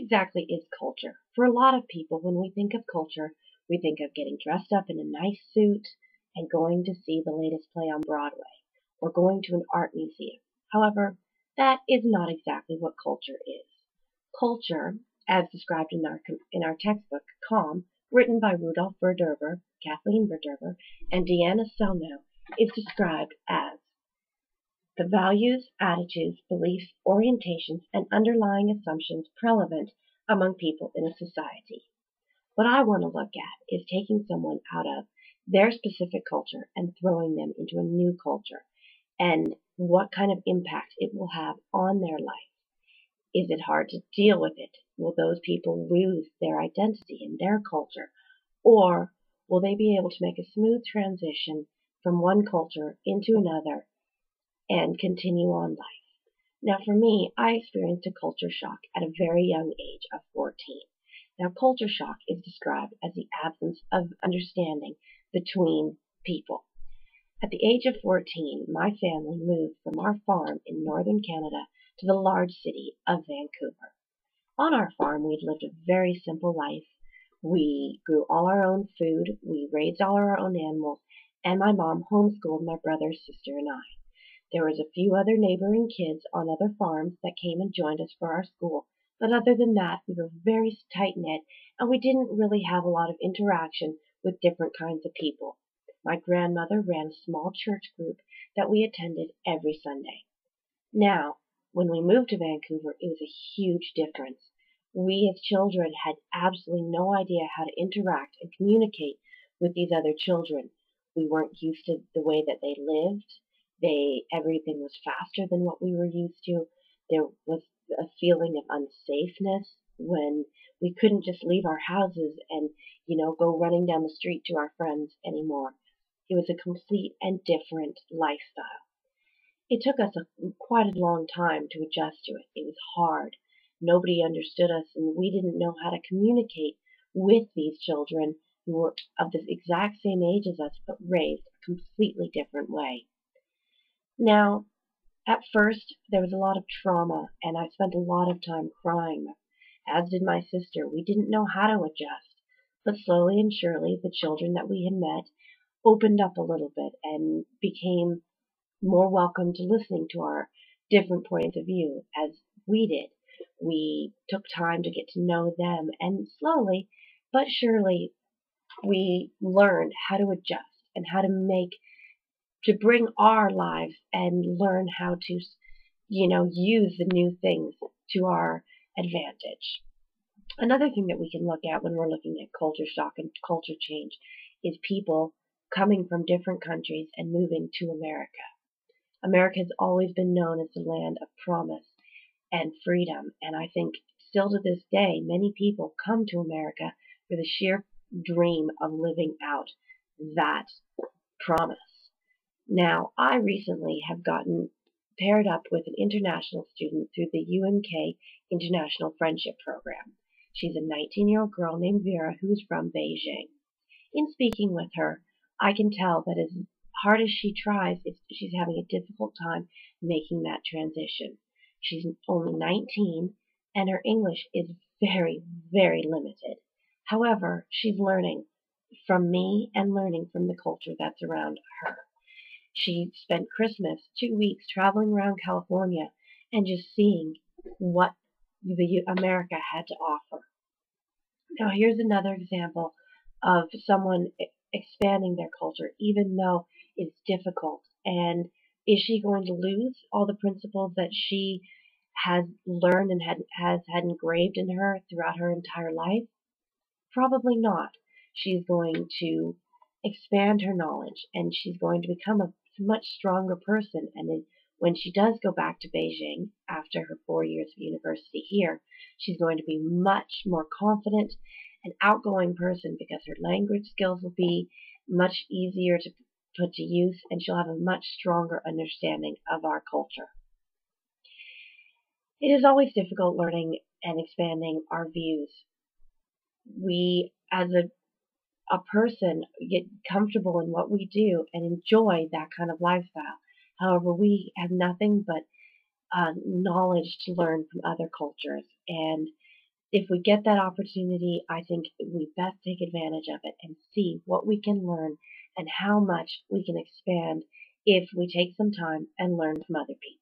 exactly is culture? For a lot of people, when we think of culture, we think of getting dressed up in a nice suit and going to see the latest play on Broadway or going to an art museum. However, that is not exactly what culture is. Culture, as described in our textbook, Calm, written by Rudolf Verderber, Kathleen Verderber, and Deanna Selno, is described as the values, attitudes, beliefs, orientations, and underlying assumptions prevalent among people in a society. What I want to look at is taking someone out of their specific culture and throwing them into a new culture and what kind of impact it will have on their life. Is it hard to deal with it? Will those people lose their identity and their culture? Or will they be able to make a smooth transition from one culture into another and continue on life? Now, for me, I experienced a culture shock at a very young age of 14. Now, culture shock is described as the absence of understanding between people. At the age of 14, my family moved from our farm in northern Canada to the large city of Vancouver. On our farm, we'd lived a very simple life. We grew all our own food, we raised all our own animals, and my mom homeschooled my brother, sister, and I. There was a few other neighboring kids on other farms that came and joined us for our school, but other than that, we were very tight-knit, and we didn't really have a lot of interaction with different kinds of people. My grandmother ran a small church group that we attended every Sunday. Now, when we moved to Vancouver, it was a huge difference. We as children had absolutely no idea how to interact and communicate with these other children. We weren't used to the way that they lived. Everything was faster than what we were used to. There was a feeling of unsafeness when we couldn't just leave our houses and, go running down the street to our friends anymore. It was a complete and different lifestyle. It took us quite a long time to adjust to it. It was hard. Nobody understood us, and we didn't know how to communicate with these children who were of the exact same age as us, but raised a completely different way. Now, at first, there was a lot of trauma, and I spent a lot of time crying, as did my sister. We didn't know how to adjust, but slowly and surely, the children that we had met opened up a little bit and became more welcome to listening to our different points of view as we did. We took time to get to know them, and slowly but surely we learned how to adjust and how to bring our lives and learn how to, use the new things to our advantage. Another thing that we can look at when we're looking at culture shock and culture change is people coming from different countries and moving to America. America has always been known as the land of promise and freedom, and I think still to this day, many people come to America for the sheer dream of living out that promise. Now, I recently have gotten paired up with an international student through the UNK International Friendship Program. She's a 19-year-old girl named Vera who's from Beijing. In speaking with her, I can tell that as hard as she tries, she's having a difficult time making that transition. She's only 19, and her English is very, very limited. However, she's learning from me and learning from the culture that's around her. She spent Christmas 2 weeks traveling around California and just seeing what America had to offer. Now, here's another example of someone expanding their culture, even though it's difficult. And is she going to lose all the principles that she has learned and has had engraved in her throughout her entire life? Probably not. She's going to expand her knowledge, and she's going to become a much stronger person. And then when she does go back to Beijing after her 4 years of university here, she's going to be much more confident and outgoing person because her language skills will be much easier to put to use, and she'll have a much stronger understanding of our culture. It is always difficult learning and expanding our views. We, as a person, get comfortable in what we do and enjoy that kind of lifestyle. However, we have nothing but knowledge to learn from other cultures, and If we get that opportunity, I think we best take advantage of it and see what we can learn and how much we can expand if we take some time and learn from other people.